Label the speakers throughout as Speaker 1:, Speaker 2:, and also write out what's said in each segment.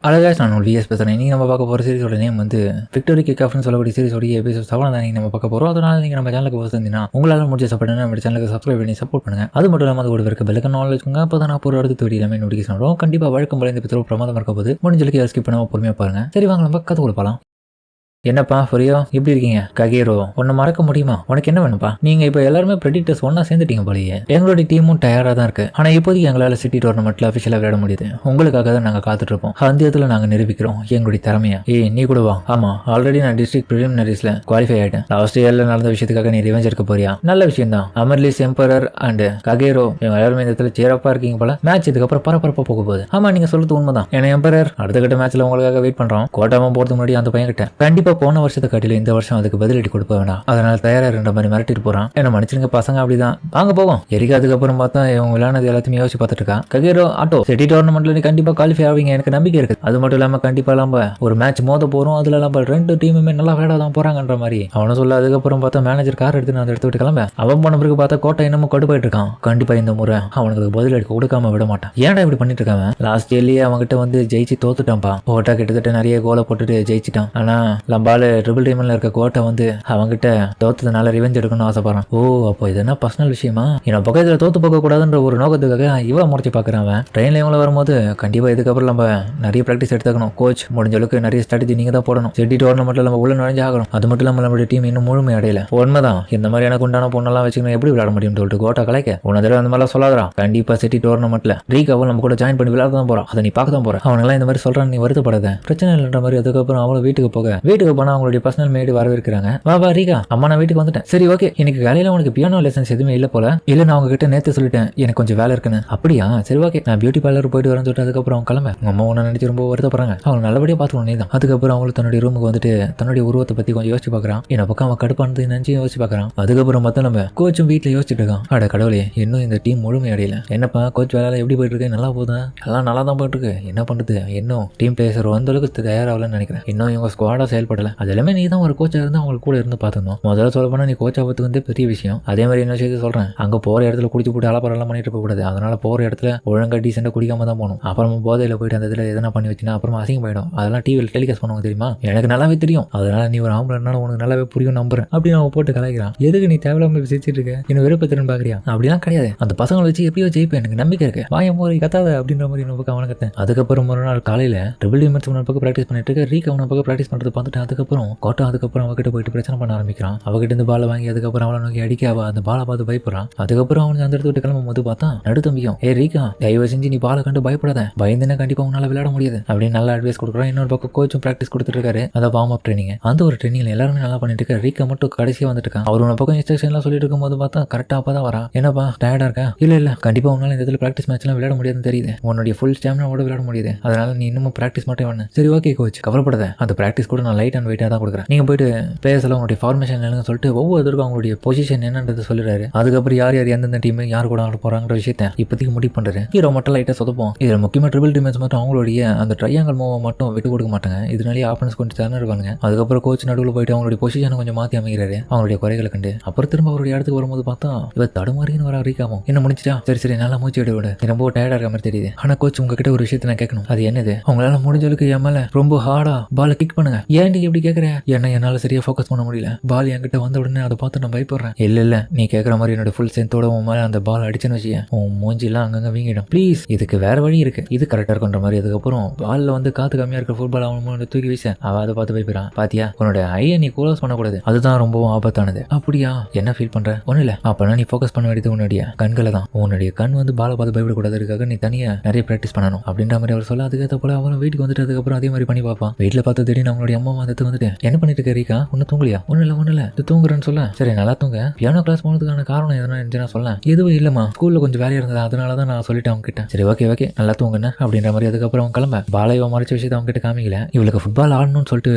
Speaker 1: அழகா நான் விஎஸ் பேசுகிறேன். நீங்கள் நம்ம பார்க்க போகிற சீரிஸோட நேம் வந்து விக்டோரி கிக் ஆஃப்னு சொல்லக்கூடிய சீரிஸோடைய எபிசோட் 7 தான் நீங்கள் நம்ம பார்க்க போகிறோம். அதனால் நீங்கள் நம்ம சேனலுக்கு வந்திருந்தீங்கன்னா உங்களால் முடிஞ்ச சப்போர்ட் நம்ம சேனலுக்கு சப்ஸ்கிரைப் பண்ணி சப்போர்ட் பண்ணுங்கள். அது மட்டும் இல்லாமல் அது கூட இருக்க பெல்லுக்கு நாலேஜ் வச்சுக்கோங்க. அப்போ தான் நான் போகிற அடுத்த வீடியோ எல்லாமே நோட்டிஃபிகேஷன் வரும். கண்டிப்பாக வழக்கம் போல இந்த எபிசோட் பிரமாதமாக இருக்க போது முடிஞ்சலுக்கு ஸ்கிப் பண்ணாமல் பொறுமையாக பாருங்கள். சரி வாங்க நம்ம கதை கொடுக்கலாம். என்னப்பா ஃபரியோ எப்படி இருக்கீங்க? ககேரோ உன்னை மறக்க முடியுமா? உனக்கு என்ன வேணும்ப்பா? நீங்க இப்போ எல்லாருமே ப்ரெடிக்டர்ஸ் ஒன்னா சேர்ந்துட்டீங்க போலயே. எங்களுடைய டீமும் டயர்டா தான் இருக்கு. ஆனா இப்போதைக்கு எங்களால சிட்டி டோர்னமெண்ட்ல அபிஷியலா விளையாட முடியுது. உங்களுக்காக தான் நாங்க காத்துட்டு இருப்போம். அந்த இடத்துல நாங்க நிரூபிக்கிறோம் எங்களுடைய திறமையா. நீ கூட வா. ஆமா, ஆல்ரெடி நான் டிஸ்ட்ரிக்ட் பிரிலிமினரிஸ்ல குவாலிஃபை ஆயிட்டேன். லாஸ்ட் இயர்ல நடந்த விஷயத்துக்காக நீ ரிவெஞ்ச் எடுக்க போறியா? நல்ல விஷயம் தான். அமர்லிஸ் எம்பரர் அண்ட் ககேரோ இவங்க எல்லாருமே இந்த இடத்துல சேரப்பா இருக்கீங்க போல. மேட்ச் இதுக்கப்புறம் பரபரப்பா போக போகுது. ஆமா, நீங்க சொல்றது உண்மைதான். ஏன்னா எம்பரர் அடுத்த கட்ட மேட்ச்ல உங்களுக்காக வெயிட் பண்றோம். கோட்டாம போறதுக்கு முன்னாடி அந்த பையன் கிட்ட கண்டிப்பா போன வருஷத்தை காட்டில இந்த வருஷம் அதுக்கு பதிலடி கொடுப்ப வேணாம். அதனால தயாரா இருந்த மாதிரி மிரட்டிட்டு போறான். என்ன மன்னிச்சிருங்க பசங்க, அப்படிதான். வாங்க போவோம். எரிக்கா அதுக்கப்புறம் பார்த்தா இவங்க விளையாடுறது எல்லாத்தையுமே யோசிச்சு பார்த்துட்டு இருக்கான். ககேரோ ஆட்டோ சிட்டி டோர்னமெண்ட்ல நீ கண்டிப்பா குவாலிஃபை ஆவீங்க, எனக்கு நம்பிக்கை இருக்கு. அது மட்டும் இல்லாம கண்டிப்பா நம்ம ஒரு மேட்ச் மோத போறோம். அதுல நம்ம ரெண்டு டீமுமே நல்லா விளையாட போறாங்கன்ற மாதிரி அவனும் சொல்ல. அதுக்கப்புறம் பார்த்தா மேனேஜர் கார் எடுத்து நான் எடுத்து விட்டு கிளம்ப. அவன் போன பிறகு பார்த்தா கோட்டை இன்னமும் கடுப்பாயிட்டு இருக்கான். கண்டிப்பா இந்த முறை அவனுக்கு பதிலடி கொடுக்காம விட மாட்டான். ஏன்டா இப்படி பண்ணிட்டு இருக்காங்க? லாஸ்ட் இயர்லயே அவன்கிட்ட வந்து ஜெயிச்சு தோத்துட்டான்ப்பா. கோட்டா கிட்டத்தட்ட நிறைய கோலை போட்டுட்டு ஜெயிச்சிட்டான். ஆனா லம்பால ட்ரிபிள் டீம்ல இருக்க கோட்டை வந்து அவங்கிட்ட தோத்ததுனால ரிவெஞ்ச் எடுக்கணும்னு ஆசைப்படுறான். ஓ, அப்போ இது என்ன பர்சனல் விஷயமா? என்ன பக்கத்துல தோத்து போக கூடாதுன்ற ஒரு நோக்கத்துக்காக இவன் முறைச்சு பாக்குறான். ட்ரெயின்ல இவங்கள வரும்போது கண்டிப்பா இதுக்கப்புறம் நம்ம நிறைய பிராக்டிஸ் எடுத்துக்கணும். கோச் முடிஞ்ச அளவுக்கு நிறைய ஸ்ட்ராட்டஜி நீங்க தான் போடணும். சிட்டி டோர்னமெண்ட்ல நம்ம உள்ள நுழைஞ்சு ஆகணும். அது மட்டும் இல்லாம நம்மளுடைய டீம் இன்னும் முழுமை அடையல. உண்மைதான். இந்த மாதிரி எனக்கு உண்டான பொண்ணெல்லாம் வச்சுக்கணும் எப்படி விளையாட முடியும்னு சொல்லிட்டு கோட்டா கலைக்க உன்ன தடவை அந்த மாதிரிலாம் சொல்லாதான். கண்டிப்பா சிட்டி டோர்னமெண்ட்ல ரீகாவும் நம்ம கூட ஜாயின் பண்ணி விளையாட தான் போறோம். அதை நீ பார்க்க தான் போற. அவனெல்லாம் இந்த மாதிரி சொல்றான், நீ வருத்தப்படாத. பிரச்சனை இல்லைன்ற மாதிரி. அதுக்கப்புறம் அவளை வீட்டுக்கு போனா அவங்களுடைய பர்சனல் மேடு வரவேற்கிறாங்க. வா ரீகா, அம்மா நான் வீட்டுக்கு வந்துட்டேன். சரி ஓகே, இன்னைக்கு காலையில உனக்கு பியானோ லெசன்ஸ் எதுவுமே இல்ல போல. இல்ல நான் உங்ககிட்ட நேத்து சொல்லிட்டேன் எனக்கு கொஞ்சம் வேலை இருக்குன்னு. அப்படியா? சரி ஓகே, நான் பியூட்டி பார்லர் போயிட்டு வரேன்னு சொல்லிட்டு அதுக்கப்புறம் கிளம்ப. உங்க அம்மா உன்னை நினைச்சு ரொம்ப வருத்தப்படுறாங்க. அவங்க நல்லபடியா பாத்துக்கணும் நீ தான். அதுக்கப்புறம் அவங்களுக்கு தன்னுடைய ரூமுக்கு வந்துட்டு தன்னுடைய உருவத்தை பத்தி கொஞ்சம் யோசிச்சு பாக்குறான். என்ன பக்கம் அவன் கடுப்பானது நினைச்சு யோசிச்சு பாக்குறான். அதுக்கப்புறம் மொத்தம் நம்ம கோச்சும் வீட்டுல யோசிச்சுட்டு இருக்கான். அட கடவுளே, இன்னும் இந்த டீம் முழுமை அடையல. என்னப்பா கோச் வேலை எப்படி போயிட்டு இருக்கு? நல்லா போதா? எல்லாம் நல்லா தான் போயிட்டு இருக்கு. என்ன பண்றது, இன்னும் டீம் பிளேயர் அந்த அளவுக்கு தயாராகலன்னு நினைக்கிறேன். இன்னும் இவங்க ஸ்குவாடா செயல்படல. அது எல்லாமே நீ தான் ஒரு கோச்சா இருந்து அவங்களுக்கு கூட இருந்து பாத்துக்கணும். முதல்ல சொல்ல போனா நீ கோச் ஆபத்துக்கு வந்து பெரிய விஷயம். அதே மாதிரி என்ன செய்து சொல்றேன், அங்க போற இடத்துல குடிச்சு போட்டு அலப்பறெல்லாம் பண்ணிட்டு இருக்க கூடாது. அதனால போற இடத்துல ஒழுங்கா டீசெண்டா குடிக்காம தான் போகணும். அப்புறமா போதையில போயிட்டு அந்த இடத்துல எதனா பண்ணி வச்சுன்னா அப்புறமா அசிங்கம் போயிடும். அதெல்லாம் டிவியில் டெலிகாஸ்ட் பண்ணுவாங்க தெரியுமா? எனக்கு நல்லாவே தெரியும். அதனால நீ ஒரு ஆம்பளைனால உனக்கு நல்லாவே புரியும் நம்புறேன் அப்படின்னு அவன் போட்டு கலாய்க்கிறான். எதுக்கு நீ தேவையில்லாம சிரிச்சிட்டு இருக்க? என்ன விருப்பத்திறன் பாக்குறியா? அப்படிலாம் கிடையாது. அந்த பசங்களை வச்சு எப்படியோ ஜெயிப்பேன், எனக்கு நம்பிக்கை இருக்கு. வாயம் போய் கத்தாத அப்படின்ற மாதிரி நம்ம அவனை கத்தேன். அதுக்கப்புறம் ஒரு நாள் காலையில ட்ரிபிள் டீமர்ஸ் உன பக்கம் பிராக்டிஸ் பண்ணிட்டு இருக்க. ரீக் அவனை பக்கம் பிராக்டிஸ் பண்றது பார்த்துட்டு அதுக்கப்புறம் கோட்டா அதுக்கப்புறம் அவகிட்ட போயிட்டு பிரச்சனை பண்ண ஆரம்பிக்கிறான். அவகிட்ட இருந்து பாலை வாங்கி அதுக்கப்புறம் அவளை நோக்கி அடிக்க அவ அந்த பாலை பார்த்து பயப்படுறான். அதுக்கப்புறம் அவனுக்கு அந்த இடத்து விட்டு கிளம்பும் போது பார்த்தா நடுத்தம்பிக்கும், ரீகா தயவு செஞ்சு நீ பாலை கண்டு பயப்படாத, பயந்துன்னா கண்டிப்பா உன்னால விளையாட முடியாது அப்படின்னு நல்ல அட்வைஸ் கொடுக்குறான். இன்னொரு பக்கம் கோச்சும் பிராக்டிஸ் கொடுத்துட்டு இருக்காரு. அதை வார்ம் அப் ட்ரைனிங். அந்த ஒரு ட்ரைனிங்ல எல்லாருமே நல்லா பண்ணிட்டு இருக்க. ரீகா மட்டும் கடைசியா வந்துட்டு இருக்கான். அவர் உன பக்கம் இன்ஸ்ட்ரக்ஷன் எல்லாம் சொல்லிட்டு இருக்கும் போது பார்த்தா கரெக்டா அப்பதான் வரா. என்னப்பா டயர்டா இருக்கா? இல்ல கண்டிப்பா உன்னால இந்த இடத்துல பிராக்டிஸ் மேட்ச் எல்லாம் விளையாட முடியாதுன்னு தெரியுது. உன்னுடைய ஃபுல் ஸ்டாமினாவோட விளையாட முடியாது. அதனால நீ இன்னும் பிராக்டிஸ் மட்டும் வேணும். சரி ஓகே கோச், கவலைப்படாத. அந்த பிராக்டிஸ் கூட நான் லைட் அண்ட் வெயிட்டா தான் கொடுக்குறேன். நீங்க போயிட்டு பிளேயர்ஸ் எல்லாம் உங்களுடைய ஃபார்மேஷன் சொல்லிட்டு ஒவ்வொருத்தருக்கும் அவங்களுடைய பொசிஷன் என்னன்றது சொல்லிடுறாரு. அதுக்கப்புறம் யார் எந்தெந்த டீம் யார் கூட ஆட போறாங்கிற விஷயத்த இப்போதைக்கு முடிவு பண்றாரு. ஹீரோ மட்டும் லைட்டா சொதப்போம். இதுல முக்கியமா ட்ரிபிள் டீமர்ஸ் மட்டும் அவங்களுடைய அந்த ட்ரையாங்கல் மூவ் மட்டும் விட்டு கொடுக்க மாட்டாங்க. இதனாலேயே ஆப்பனன்ஸ் கொஞ்சம் திறன் இருப்பாங்க. அதுக்கப்புறம் கோச் நடுவில் போயிட்டு அவங்களுடைய பொசிஷனை கொஞ்சம் மாற்றி அமைக்கிறாரு அவங்களுடைய குறைகளை கண்டு. அப்புறம் திரும்ப அவருடைய இடத்துக்கு வரும்போது பார்த்தா இவ தடுமாறின்னு வர ரீகாவும். என்ன முடிச்சிட்டா? சரி நல்லா மூச்சு விட ரொம்ப டயர்டா இருக்க மாதிரி தெரியுது. ஆனா கோச் உங்ககிட்ட ஒரு விஷயத்த நான் கேட்கணும். அது என்னது? அவங்களால முடிஞ்சளவுக்கு என் மேல ரொம்ப ஹார்டா பாலை கிக் பண்ணுங்க. ஏன்டி எப்படி கேட்கற? ஏன்னா என்னால சரியா ஃபோக்கஸ் பண்ண முடியல. பால் என்கிட்ட வந்த உடனே அதை பார்த்து நான் பயப்படுறேன். இல்ல நீ கேட்கற மாதிரி என்னோட ஃபுல் சென்த்தோட உன் மேல அந்த பால் அடிச்சுன்னு வச்சிய உன் மூஞ்சிலாம் அங்கங்க வீங்கிடும். ப்ளீஸ், இதுக்கு வேற வழி இருக்கு. இது கரெக்டா இருக்குன்ற மாதிரி. அதுக்கப்புறம் பால்ல வந்து காத்து கம்மியா இருக்க ஃபுட்பால் அவன் தூக்கி வீச அவ அதை பார்த்து பயப்படுறான். பாத்தியா, உன்னோட ஐயை நீ க்ளோஸ் பண்ணக்கூடாது, அதுதான் ரொம்பவும் ஆபத்தானது. அப்படியா? என்ன ஃபீல் பண்ற? ஒன்னும் இல்ல. அப்பனா நீ ஃபோக்கஸ் பண்ண வேண்டியது உன்னுடைய கண்களை தான். உன்னுடைய கண் வந்து பாலை பார்த்து பயப்படக்கூடாதுக்காக நீ தனியா நிறைய பிராக்டிஸ் பண்ணணும் அப்படின்ற மாதிரி அவர் சொல்ல. அதுக்கேற்ற போல அவன் வீட்டுக்கு வந்துட்டு அதுக்கப்புறம் அதே மாதிரி பண்ணி பார்ப்பான். வீட்டுல பார்த்து திடீர்னு அவங்களுடைய அம்மா வந்துட்டு என்ன பண்ணிட்டு இருக்க ரீகா? ஒன்னும் தூங்கலையா? ஒன்னும் இல்ல இது தூங்குறேன்னு சொல்ல. சரி நல்லா தூங்க. பியானோ கிளாஸ் போனதுக்கான காரணம் எதனா இருந்துச்சுன்னா சொல்ல. எதுவும் இல்லம்மா, ஸ்கூல்ல கொஞ்சம் வேலையா இருந்தது, அதனாலதான் நான் சொல்லிட்டு அவங்க கிட்ட. சரி ஓகே நல்லா தூங்குன்னு அப்படின்ற மாதிரி. அதுக்கப்புறம் அவங்க கிளம்ப பாலைவ மறைச்ச விஷயத்தை அவங்க கிட்ட காமிக்கல. இவளுக்கு ஃபுட்பால் ஆடணும்னு சொல்லிட்டு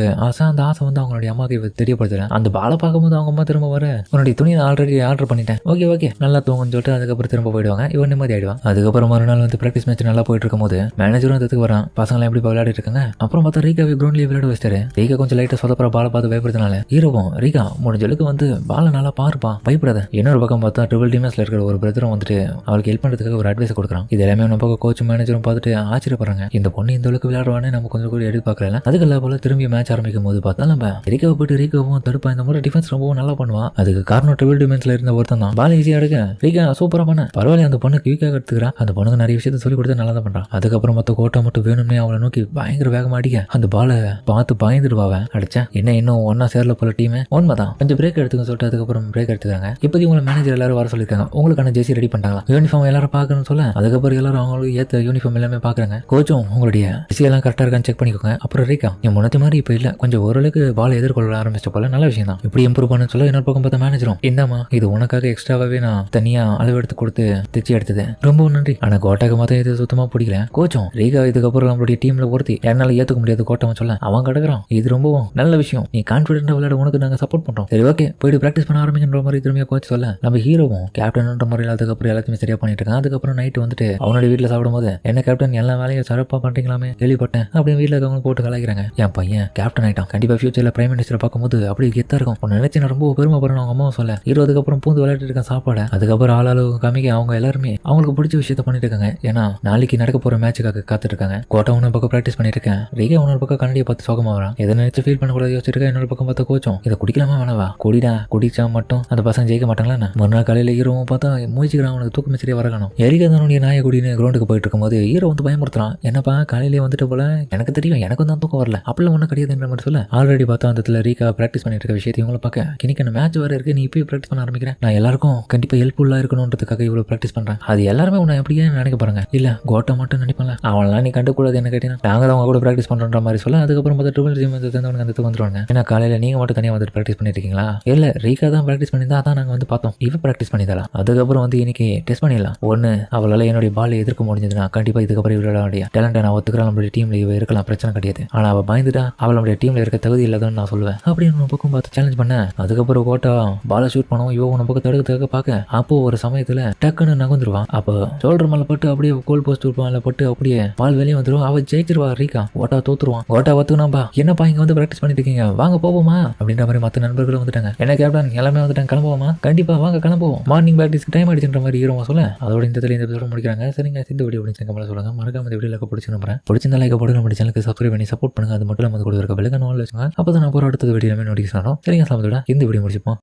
Speaker 1: அந்த ஆசை வந்து அவங்களுடைய அம்மாவுக்கு தெரியப்படுத்தல. அந்த பாலை பார்க்கும்போது அவங்க அம்மா திரும்ப வர உன்னுடைய துணி நான் ஆல்ரெடி ஆர்டர் பண்ணிட்டேன், ஓகே நல்லா தூங்குன்னு சொல்லிட்டு அதுக்கப்புறம் திரும்ப போயிடுவாங்க. இவன் நிம்மதி ஆயிடுவான். அதுக்கப்புறம் மறுநாள் வந்து பிராக்டிஸ் மேட்ச் நல்லா போயிட்டு இருக்கும் போது மேனேஜரும் அதுக்கு வரான். பசங்களை எப்படி விளையாடிட்டு இருக்காங்க. அப்புறம் பார்த்தா ரீகாவை கிரௌண்ட்லயே விளையாட வச்சிட்டாரு. ரீகா கொஞ்சம் கொஞ்சம் லைட்டா சொதப்புற பாலை பார்த்து பயப்படுறதுனால ஹீரோவும் ரீகா முடிஞ்சளவுக்கு வந்து பாலை நல்லா பாருப்பா பயப்படாத. இன்னொரு பக்கம் பார்த்தா ட்ரிபிள் டிமன்ஸ்ல இருக்கிற ஒரு பிரதரும் வந்துட்டு அவளுக்கு ஹெல்ப் பண்றதுக்காக ஒரு அட்வைஸ் கொடுக்குறான். இது எல்லாமே நம்ம பக்கம் கோச் மேனேஜரும் பார்த்துட்டு ஆச்சரியப்படுறாங்க. இந்த பொண்ணு இந்த அளவுக்கு விளையாடுவானே நம்ம கொஞ்சம் கூட எதிர்பார்க்கல. அதுக்கு போல திரும்பி மேட்ச் ஆரம்பிக்கும் போது பார்த்தா நம்ம ரீகாவை போயிட்டு ரீகாவும் தடுப்பா இந்த முறை டிஃபென்ஸ் ரொம்பவும் நல்லா பண்ணுவான். அதுக்கு காரணம் ட்ரிபிள் டிமன்ஸ்ல இருந்த ஒருத்தன் தான். பால் ஈஸியா எடுக்க ரீகா சூப்பரா பண்ண பரவாயில்ல. அந்த பொண்ணு குயிக்காக எடுத்துக்கிறா. அந்த பொண்ணுக்கு நிறைய விஷயத்த சொல்லி கொடுத்து நல்லா தான் பண்றான். அதுக்கப்புறம் மொத்த கோட்டை மட்டும் வேணும்னே அவளை நோக்கி பயங்கர வேகமா அடிக்க அந்த பாலை பார்த்து பயந்துடுவாவ அடிச்சா என்ன இன்னும் ஒன்னா சேரல போல டீம். உண்மைதான் கொஞ்சம் பிரேக் எடுத்துக்க சொல்லிட்டு அதுக்கப்புறம் பிரேக் எடுத்துக்காங்க. இப்போதைக்கு உங்களை மேனேஜர் எல்லாரும் வர சொல்லியிருக்காங்க. உங்களுக்கான ஜெர்சி ரெடி பண்ணிட்டாங்க. யூனிஃபார்ம் எல்லாரும் பார்க்கணும்னு சொல்ல அதுக்கப்புறம் எல்லாரும் அவங்களுக்கு ஏற்ற யூனிஃபார்ம் எல்லாமே பாக்குறாங்க. கோச்சும் உங்களுடைய ஜெர்சி எல்லாம் கரெக்டா இருக்கான்னு செக் பண்ணிக்கோங்க. அப்புறம் ரீகா நீ முன்னத்தி மாதிரி இப்போ இல்ல கொஞ்சம் ஓரளவுக்கு பால் எதிர்கொள்ள ஆரம்பிச்ச போல நல்ல விஷயம் தான். இப்படி இம்ப்ரூவ் பண்ணு சொல்ல இன்னொரு பக்கம் பார்த்த மேனேஜரும் இந்தாமா இது உனக்காக எக்ஸ்ட்ராவே நான் தனியா அளவு எடுத்து கொடுத்து தைச்சி எடுத்தது ரொம்ப நன்றி. ஆனா கோட்டாக்கு மொத்தம் இது சுத்தமா பிடிக்கல. கோச்சும் ரீகா இதுக்கப்புறம் நம்மளுடைய டீம்ல ஒருத்தி என்னால ஏத்துக்க முடியாது கோட்டவன் சொல்ல அவன் கிடக்குறான். இது ரொம்பவும் நல்ல விஷயம். நீ கான்பிடென்டா விளையாட உனக்கு நாங்க சப்போர்ட் பண்றோம். சரி ஓகே போயிட்டு பிராக்டிஸ் பண்ண ஆரம்பிக்கின்ற மாதிரி திரும்பியா கோச் சொல்ல நம்ம ஹீரோவும் கேப்டன்ன்ற முறையில் அதுக்கப்புறம் எல்லாத்தையுமே சரியா பண்ணிட்டு இருக்கான். அதுக்கப்புறம் நைட்டு வந்துட்டு அவனுடைய வீட்டுல சாப்பிடும் போது என்ன கேப்டன் எல்லா வேலையும் சிறப்பா பண்றீங்களாமே கேள்விப்பட்டேன் அப்படின்னு வீட்டுல இருக்கவங்க போட்டு கலாய்க்கிறாங்க. என் பையன் கேப்டன் ஆயிட்டான் கண்டிப்பா ஃபியூச்சர்ல பிரைம் மினிஸ்டரை பார்க்கும்போது அப்படி கெத்தா இருக்கும். உன்னை நினைச்சு நான் ரொம்ப பெருமைப்படுறேன் அவங்க அம்மாவும் சொல்ல. ஹீரோ அதுக்கப்புறம் பூந்து விளையாட்டு இருக்க சாப்பாடு அதுக்கப்புறம் ஆளாளு காமிக்க அவங்க எல்லாருமே அவங்களுக்கு பிடிச்ச விஷயத்த பண்ணிட்டு இருக்காங்க. ஏன்னா நாளைக்கு நடக்க போற மேட்சுக்காக காத்துட்டு இருக்காங்க. கோட்டை ஒன்னு பக்கம் பிராக்டிஸ் பண்ணிட்டு இருக்கேன். ரீகா இன்னொரு பக்கம் கண்ணடியை பார்த்து சோகமா வரான். எதை நினைச்சு ஃபீல் பண்ணக்கூடாது யோசிச்சிருக்கேன். இன்னொரு பக்கம் பார்த்த கோச்சும் இதை குடிக்கலாமா வேணவா குடிடா குடிச்சா மட்டும் அந்த பசங்க ஜெயிக்க மாட்டாங்களா. மறுநாள் காலையில ஹீரோவும் பார்த்தா மூழ்கிக்கிறான். அவனுக்கு தூக்கம் சரியா வரணும். எரிகா தன்னுடைய நாயை குடின்னு கிரௌண்டுக்கு போயிட்டு இருக்கும்போது ஹீரோ வந்து பயமுறுத்துறான். என்னப்பா காலையிலேயே வந்துட்டு போல எனக்கு தெரியும் எனக்கும் தான் தூக்கம் வரல அப்பெல்லாம் ஒன்றும் கிடையாதுன்ற மாதிரி சொல்ல ஆல்ரெடி பார்த்தா அந்த ரீகா பிராக்டிஸ் பண்ணிட்டு இருக்க விஷயத்தை இவங்களை பார்க்க இன்னைக்கு மேட்ச் வேற இருக்கு நீ இப்பயே பிராக்டிஸ் பண்ண ஆரம்பிக்கிறேன். நான் எல்லாருக்கும் கண்டிப்பா ஹெல்ப்ஃபுல்லா இருக்கணும்ன்றதுக்காக இவ்வளவு பிராக்டிஸ் பண்றேன். அது எல்லாருமே உன்னை எப்படியே நினைக்க பாருங்க. இல்ல கோட்டை மட்டும் நினைப்பல அவன்லாம் நீ கண்டுக்கூடாது என்ன கேட்டீங்கன்னா நாங்க தான் அவங்க கூட பிராக்டிஸ் பண்ற மாதிரி சொல்ல அதுக்கப்புறம் பார்த்தா ட்ரிபிள் டீம் வந்து அந்த வந்துருவாங்க. ஏன்னா காலையில நீங்க மட்டும் தனியா வந்து பிராக்டிஸ் பண்ணிட்டு இருக்கீங்களா இல்ல ரீகா தான் பிராக்டிஸ் பண்ணியிருந்தா அதான் நாங்க வந்து பார்த்தோம் இவ பிராக்டிஸ் பண்ணிதா அதுக்கப்புறம் வந்து இன்னைக்கு டெஸ்ட் பண்ணிடலாம். ஒன்னு அவளால என்னுடைய பால் எதிர்க்க முடிஞ்சதுன்னா கண்டிப்பா இதுக்கப்புறம் இவளுடைய டேலண்ட்டை நான் ஒத்துக்கிறேன். நம்மளுடைய டீம்ல இவ இருக்கலாம் பிரச்சனை கிடையாது. ஆனா அவ பயந்துட்டா அவள் நம்மளுடைய டீம்ல இருக்க தகுதி இல்லாதன்னு நான் சொல்லுவேன் அப்படின்னு பக்கம் பார்த்து சேலஞ்ச் பண்ண அதுக்கப்புறம் கோட்டா பாலை ஷூட் பண்ணுவோம் இவன் உன பக்கம் தடுக்க பார்க்க அப்போ ஒரு சமயத்துல டக்குன்னு நகர்ந்துருவான். அப்போ ஷோல்டர் மேல பட்டு அப்படியே கோல் போஸ்ட் மேல பட்டு அப்படியே பால் வெளியே வந்துடும். அவ ஜெயிச்சிருவா ரீகா கோட்டா தோத்துருவான். கோட்டா ஒத்துனாம்பா என்னப்பா இங்க வந்து பிராக்டிஸ் பண்ணிட்டு இருக்கீங்க வாங்க போவோமா அப்படின்ற மாதிரி மற்ற நண்பர்களும் வந்துட்டாங்க. என்ன கேப்டன் எல்லாமே வந்துட்டாங்க கிளம்புவோமா கண்டிப்பா வாங்க கிளம்புவோம் மார்னிங் பிராக்டிஸ்க்கு டைம் ஆயிடுச்சுன்ற மாதிரி ஹீரோ சொல்ல அதோட இந்த எபிசோட முடிக்கிறாங்க. சரிங்க இந்த வீடியோ பிடிச்சிருக்க சொல்லுங்க மறக்காம இந்த வீடியோல பிடிச்சி நம்புறேன் பிடிச்சிருந்தா லைக் போட்டு நம்ம சேனலுக்கு சப்ஸ்கிரைப் பண்ணி சப்போர்ட் பண்ணுங்க. அது மட்டும் நம்ம கூட இருக்க பெல்லைக்கான ஆல் வச்சுங்க அப்போ தான் நான் போகிற அடுத்த வீடியோமே நோட்டிஃபிகேஷன் வரும். சரிங்க சாமத்தோட இந்த வீடியோ முடிச்சுப்போம்.